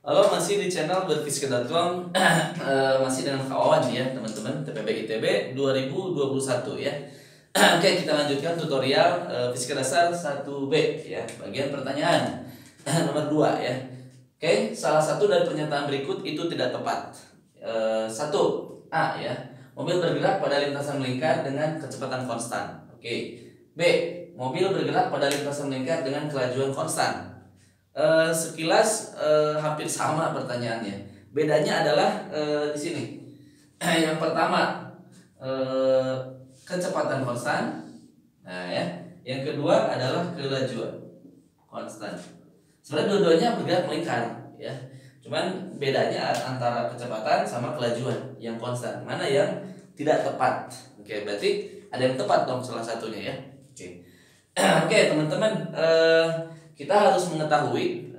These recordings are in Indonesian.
Halo, masih di channel berfisika.com. Masih dengan Kak Wawan ya teman-teman, TPB ITB 2021 ya. Oke, kita lanjutkan tutorial fisika dasar 1B ya, bagian pertanyaan nomor 2 ya. Oke, salah satu dari pernyataan berikut itu tidak tepat. 1 A ya, mobil bergerak pada lintasan melingkar dengan kecepatan konstan. Oke. B, mobil bergerak pada lintasan melingkar dengan kelajuan konstan. Sekilas hampir sama pertanyaannya. Bedanya adalah di sini. Yang pertama kecepatan konstan. Nah ya. Yang kedua adalah kelajuan konstan. Sebenarnya dua-duanya bergerak melingkar ya. Cuman bedanya antara kecepatan sama kelajuan yang konstan. Mana yang tidak tepat? Oke, berarti ada yang tepat dong salah satunya ya. Oke. Oke, teman-teman, kita harus mengetahui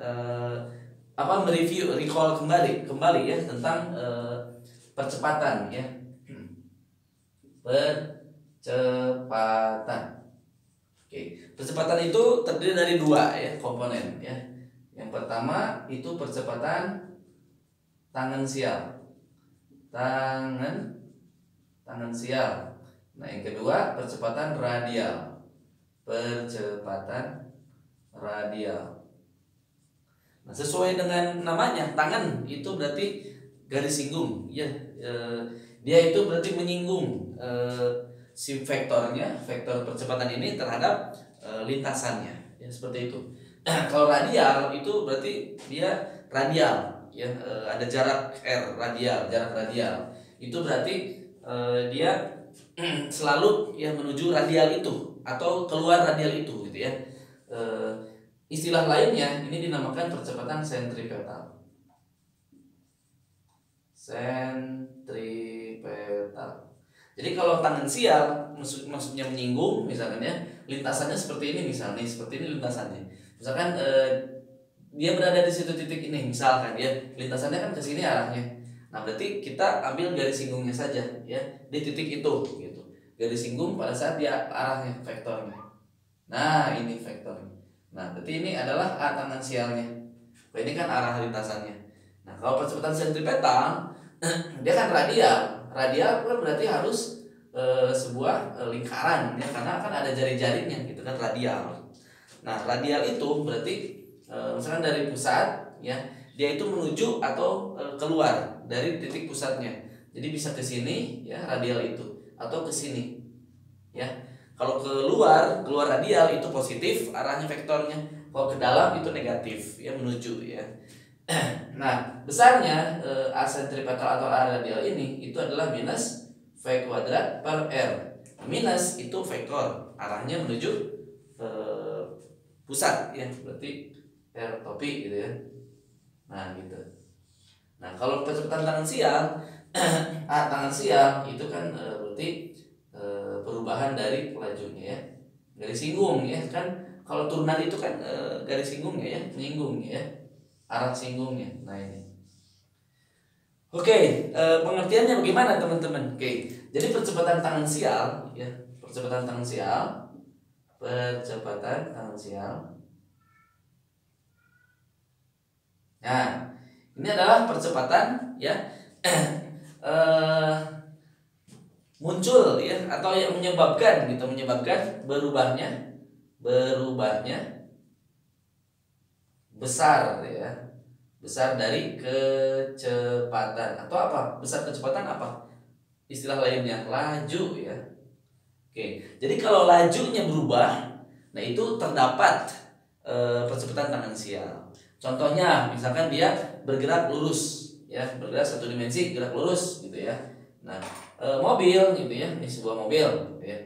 mereview, recall kembali ya tentang percepatan ya. Percepatan. Oke, percepatan itu terdiri dari dua ya komponen ya. Yang pertama itu percepatan tangensial. Tangensial. Nah, yang kedua percepatan radial. Percepatan radial. Nah, sesuai dengan namanya, tangan itu berarti garis singgung ya. Dia itu berarti menyinggung si vektornya, vektor percepatan ini terhadap lintasannya ya, seperti itu. Kalau radial itu berarti dia radial ya, ada jarak r, jarak radial. Itu berarti dia selalu ya menuju radial itu atau keluar radial itu gitu ya. Istilah lainnya ini dinamakan percepatan sentripetal. Sentripetal. Jadi kalau tangensial maksudnya menyinggung, misalkan ya lintasannya seperti ini, misalnya seperti ini lintasannya. Misalkan dia berada di situ titik ini, misalkan ya lintasannya kan ke sini arahnya. Nah, berarti kita ambil garis singgungnya saja ya di titik itu gitu. Garis singgung pada saat dia arahnya vektornya. Nah, ini vektornya. Nah, berarti ini adalah A tangensialnya. Ini kan arah lintasannya. Nah, kalau percepatan sentripetal dia kan radial. Radial kan berarti harus sebuah lingkaran ya, karena kan ada jari-jarinya gitu kan radial. Nah, radial itu berarti misalkan dari pusat ya, dia itu menuju atau keluar dari titik pusatnya. Jadi bisa ke sini ya radial itu atau ke sini. Ya. Kalau keluar radial itu positif arahnya vektornya. Kalau ke dalam itu negatif ya, menuju ya. Nah, besarnya A sentripetal atau A radial ini itu adalah minus V kuadrat per R. Minus itu vektor arahnya menuju pusat ya, berarti R topi gitu ya. Nah, gitu. Nah, kalau percepatan tangensial A tangensial itu kan berarti perubahan dari kelajuannya ya, garis singgung ya kan. Kalau turunan itu kan garis singgungnya ya, menyinggungnya ya, arah singgungnya. Nah, ini oke, pengertiannya bagaimana teman-teman? Oke, jadi percepatan tangensial ya, percepatan tangensial nah, ini adalah percepatan ya muncul ya, atau yang menyebabkan berubahnya besar ya, besar dari kecepatan atau apa? Besar kecepatan apa? Istilah lainnya laju ya. Oke, jadi kalau lajunya berubah, nah itu terdapat percepatan tangensial. Contohnya, misalkan dia bergerak lurus ya, bergerak satu dimensi, gerak lurus gitu ya. Nah, mobil gitu ya, ini sebuah mobil gitu ya.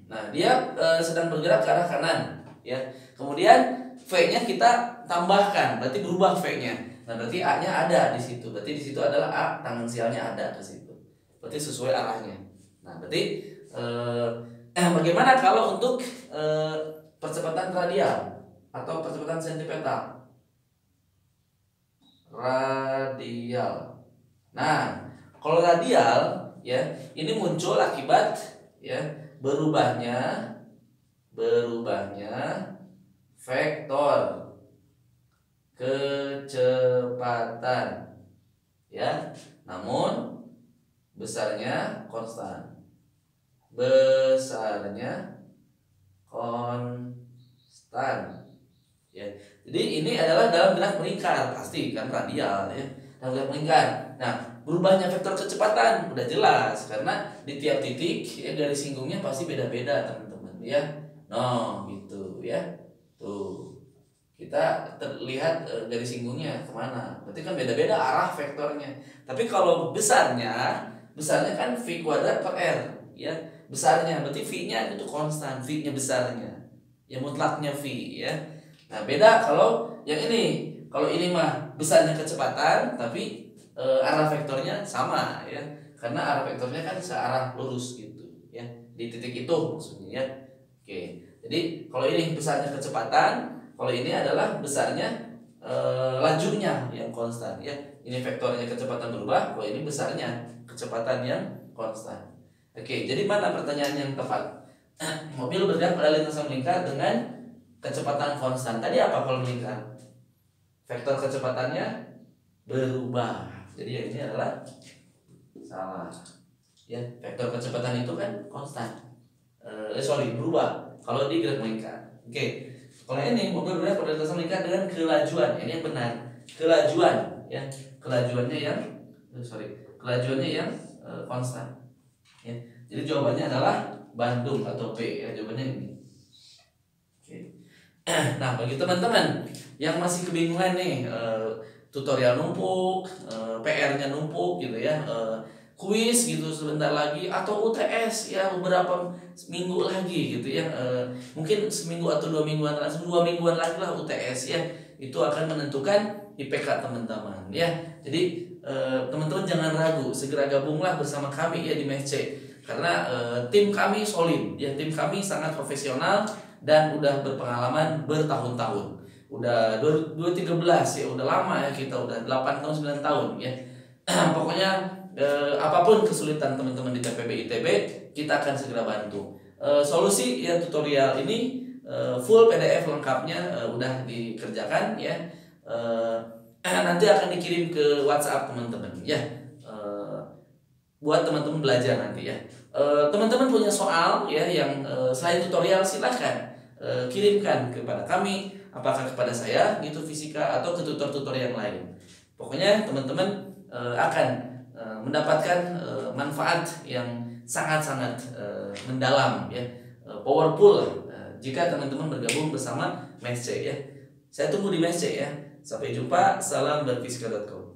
Nah, dia sedang bergerak ke arah kanan ya. Kemudian V-nya kita tambahkan, berarti berubah V-nya. Nah, berarti A-nya ada di situ. Berarti di situ adalah A tangensialnya ada di situ. Berarti sesuai arahnya. Nah, berarti bagaimana kalau untuk percepatan radial atau percepatan sentripetal? Radial. Nah, kalau radial ya, ini muncul akibat ya berubahnya vektor kecepatan, ya, namun besarnya konstan. Besarnya konstan, ya. Jadi ini adalah dalam gerak melingkar, pasti kan radial, ya, dalam gerak melingkar. Nah, berubahnya vektor kecepatan udah jelas karena di tiap titik ya garis singgungnya pasti beda-beda teman-teman, ya. No, gitu ya. Tuh, kita terlihat garis singgungnya kemana, berarti kan beda-beda arah vektornya. Tapi kalau besarnya kan V kuadrat per R, ya. Besarnya berarti V-nya itu konstan, V-nya besarnya, ya, mutlaknya V, ya. Nah, beda kalau yang ini. Kalau ini mah besarnya kecepatan tapi arah vektornya sama, ya. Karena arah vektornya kan searah lurus gitu, ya. Di titik itu maksudnya, ya. Oke. Jadi kalau ini besarnya kecepatan, kalau ini adalah besarnya lajunya yang konstan, ya. Ini vektornya kecepatan berubah, kalau ini besarnya kecepatan yang konstan. Oke, jadi mana pertanyaan yang tepat? Mobil bergerak pada lintasan melingkar dengan kecepatan konstan. Tadi apa kalau melingkar? Vektor kecepatannya berubah. Jadi yang ini adalah salah. Ya, vektor kecepatan itu kan konstan. Berubah kalau di gerak melingkar. Oke. Kalau ini mobil bergerak pada lintasan melingkar dengan kelajuan. Ini yang benar. Kelajuan, ya. Kelajuannya yang konstan. Ya. Jadi jawabannya adalah Bandung atau P, ya, jawabannya ini. Oke. Nah, bagi teman-teman yang masih kebingungan nih, tutorial numpuk, PR-nya numpuk gitu ya, kuis gitu sebentar lagi, atau UTS ya beberapa minggu lagi gitu ya, mungkin seminggu atau 2 mingguan lagi lah UTS, ya. Itu akan menentukan IPK teman-teman, ya. Jadi teman-teman jangan ragu, segera gabunglah bersama kami ya di MESC, karena tim kami solid, ya, tim kami sangat profesional dan udah berpengalaman bertahun-tahun. Udah 2013 ya, udah lama ya, kita udah 8 tahun 9 tahun, ya. Pokoknya apapun kesulitan teman-teman di TPB ITB, kita akan segera bantu. Solusi ya tutorial ini full PDF lengkapnya udah dikerjakan, ya. Nanti akan dikirim ke WhatsApp teman-teman, ya. Buat teman-teman belajar nanti, ya. Teman-teman punya soal ya yang selain tutorial, silahkan kirimkan kepada kami, apakah kepada saya gitu fisika atau ke tutor-tutor yang lain. Pokoknya teman-teman akan mendapatkan manfaat yang sangat-sangat mendalam, ya, powerful jika teman-teman bergabung bersama MESC, ya. Saya tunggu di MESC, ya. Sampai jumpa, salam berfisika.com.